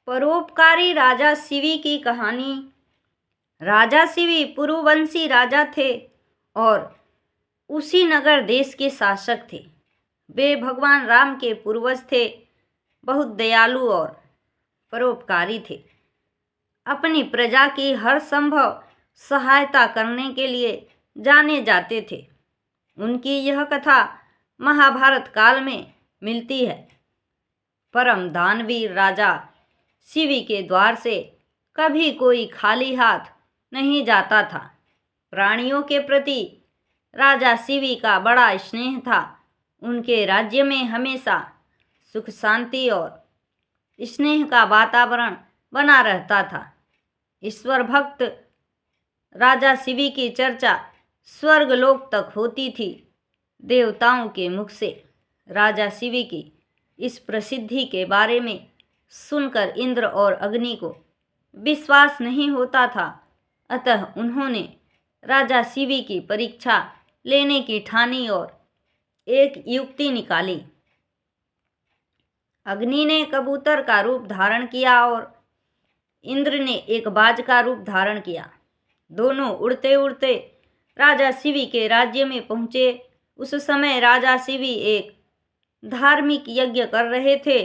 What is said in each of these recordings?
परोपकारी राजा शिवी की कहानी। राजा शिवी पुरुवंशी राजा थे और उसी नगर देश के शासक थे। वे भगवान राम के पूर्वज थे, बहुत दयालु और परोपकारी थे। अपनी प्रजा की हर संभव सहायता करने के लिए जाने जाते थे। उनकी यह कथा महाभारत काल में मिलती है। परम दानवीर राजा शिवी के द्वार से कभी कोई खाली हाथ नहीं जाता था। प्राणियों के प्रति राजा शिवी का बड़ा स्नेह था। उनके राज्य में हमेशा सुख शांति और स्नेह का वातावरण बना रहता था। ईश्वर भक्त राजा शिवी की चर्चा स्वर्गलोक तक होती थी। देवताओं के मुख से राजा शिवी की इस प्रसिद्धि के बारे में सुनकर इंद्र और अग्नि को विश्वास नहीं होता था। अतः उन्होंने राजा शिवी की परीक्षा लेने की ठानी और एक युक्ति निकाली। अग्नि ने कबूतर का रूप धारण किया और इंद्र ने एक बाज का रूप धारण किया। दोनों उड़ते उड़ते राजा शिवी के राज्य में पहुँचे। उस समय राजा शिवी एक धार्मिक यज्ञ कर रहे थे।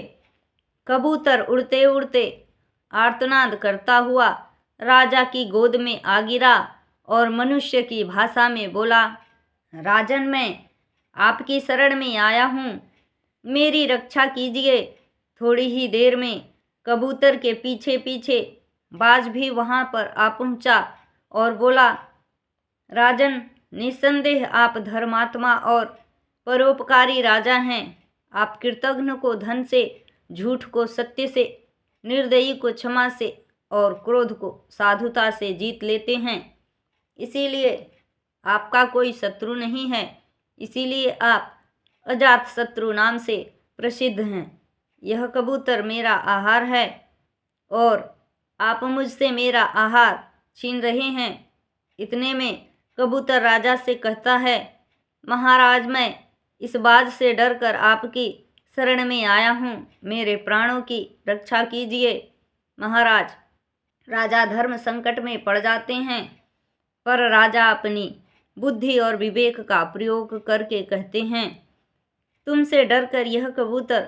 कबूतर उड़ते उड़ते आर्तनाद करता हुआ राजा की गोद में आ गिरा और मनुष्य की भाषा में बोला, राजन, मैं आपकी शरण में आया हूँ, मेरी रक्षा कीजिए। थोड़ी ही देर में कबूतर के पीछे पीछे बाज भी वहाँ पर आ पहुँचा और बोला, राजन, निस्संदेह आप धर्मात्मा और परोपकारी राजा हैं। आप कृतघ्न को धन से, झूठ को सत्य से, निर्दयी को क्षमा से और क्रोध को साधुता से जीत लेते हैं। इसीलिए आपका कोई शत्रु नहीं है। इसीलिए आप अजात शत्रु नाम से प्रसिद्ध हैं। यह कबूतर मेरा आहार है और आप मुझसे मेरा आहार छीन रहे हैं। इतने में कबूतर राजा से कहता है, महाराज, मैं इस बाज से डरकर आपकी शरण में आया हूँ, मेरे प्राणों की रक्षा कीजिए। महाराज, राजा धर्म संकट में पड़ जाते हैं, पर राजा अपनी बुद्धि और विवेक का प्रयोग करके कहते हैं, तुमसे डरकर यह कबूतर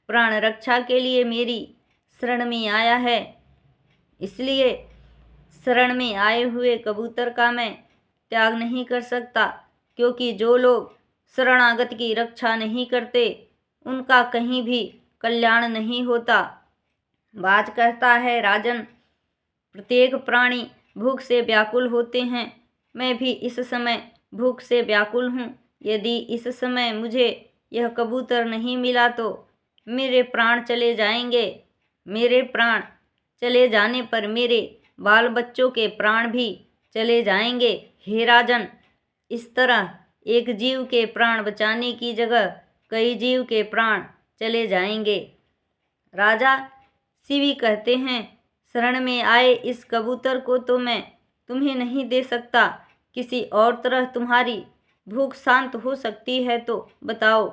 प्राण रक्षा के लिए मेरी शरण में आया है। इसलिए शरण में आए हुए कबूतर का मैं त्याग नहीं कर सकता, क्योंकि जो लोग शरणागत की रक्षा नहीं करते उनका कहीं भी कल्याण नहीं होता। बाज कहता है, राजन, प्रत्येक प्राणी भूख से व्याकुल होते हैं। मैं भी इस समय भूख से व्याकुल हूँ। यदि इस समय मुझे यह कबूतर नहीं मिला तो मेरे प्राण चले जाएंगे। मेरे प्राण चले जाने पर मेरे बाल बच्चों के प्राण भी चले जाएंगे। हे राजन, इस तरह एक जीव के प्राण बचाने की जगह कई जीव के प्राण चले जाएंगे। राजा शिवी कहते हैं, शरण में आए इस कबूतर को तो मैं तुम्हें नहीं दे सकता। किसी और तरह तुम्हारी भूख शांत हो सकती है तो बताओ,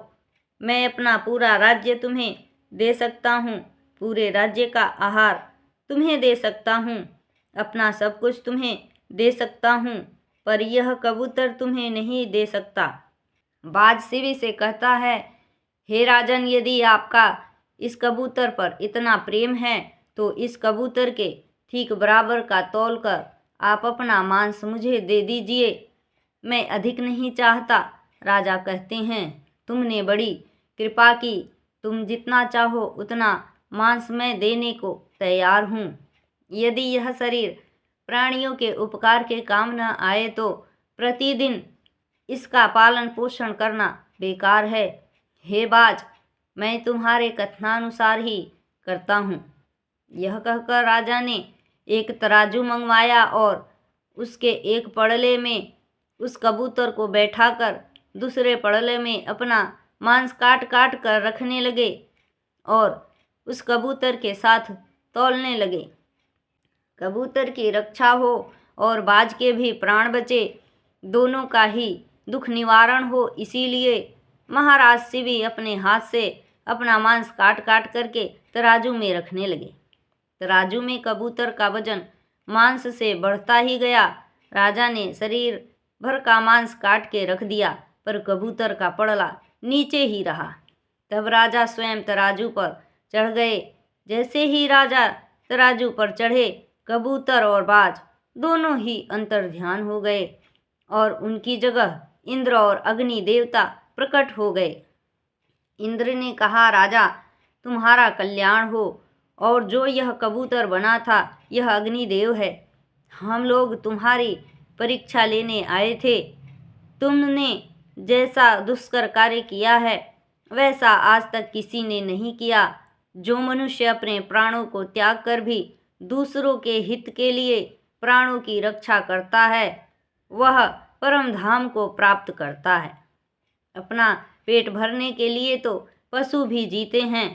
मैं अपना पूरा राज्य तुम्हें दे सकता हूँ। पूरे राज्य का आहार तुम्हें दे सकता हूँ, अपना सब कुछ तुम्हें दे सकता हूँ, पर यह कबूतर तुम्हें नहीं दे सकता। बाज शिवी से कहता है, हे राजन, यदि आपका इस कबूतर पर इतना प्रेम है तो इस कबूतर के ठीक बराबर का तौल कर आप अपना मांस मुझे दे दीजिए। मैं अधिक नहीं चाहता। राजा कहते हैं, तुमने बड़ी कृपा की, तुम जितना चाहो उतना मांस मैं देने को तैयार हूँ। यदि यह शरीर प्राणियों के उपकार के काम न आए तो प्रतिदिन इसका पालन पोषण करना बेकार है। हे बाज, मैं तुम्हारे कथनानुसार ही करता हूँ। यह कहकर राजा ने एक तराजू मंगवाया और उसके एक पड़ले में उस कबूतर को बैठाकर दूसरे पड़ले में अपना मांस काट काट कर रखने लगे और उस कबूतर के साथ तौलने लगे। कबूतर की रक्षा हो और बाज के भी प्राण बचे, दोनों का ही दुख निवारण हो, इसीलिए महाराज शिवी अपने हाथ से अपना मांस काट काट करके तराजू में रखने लगे। तराजू में कबूतर का वजन मांस से बढ़ता ही गया। राजा ने शरीर भर का मांस काट के रख दिया, पर कबूतर का पड़ला नीचे ही रहा। तब राजा स्वयं तराजू पर चढ़ गए। जैसे ही राजा तराजू पर चढ़े, कबूतर और बाज दोनों ही अंतर्ध्यान हो गए और उनकी जगह इंद्र और अग्नि देवता प्रकट हो गए। इंद्र ने कहा, राजा तुम्हारा कल्याण हो, और जो यह कबूतर बना था यह अग्निदेव है। हम लोग तुम्हारी परीक्षा लेने आए थे। तुमने जैसा दुष्कर कार्य किया है वैसा आज तक किसी ने नहीं किया। जो मनुष्य अपने प्राणों को त्याग कर भी दूसरों के हित के लिए प्राणों की रक्षा करता है वह परम धाम को प्राप्त करता है। अपना पेट भरने के लिए तो पशु भी जीते हैं,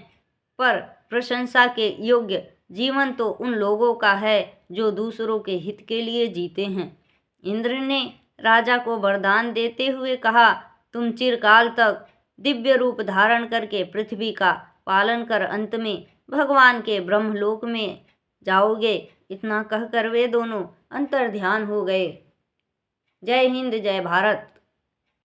पर प्रशंसा के योग्य जीवन तो उन लोगों का है जो दूसरों के हित के लिए जीते हैं। इंद्र ने राजा को वरदान देते हुए कहा, तुम चिरकाल तक दिव्य रूप धारण करके पृथ्वी का पालन कर अंत में भगवान के ब्रह्मलोक में जाओगे। इतना कहकर वे दोनों अंतर्ध्यान हो गए। जय हिंद, जय भारत।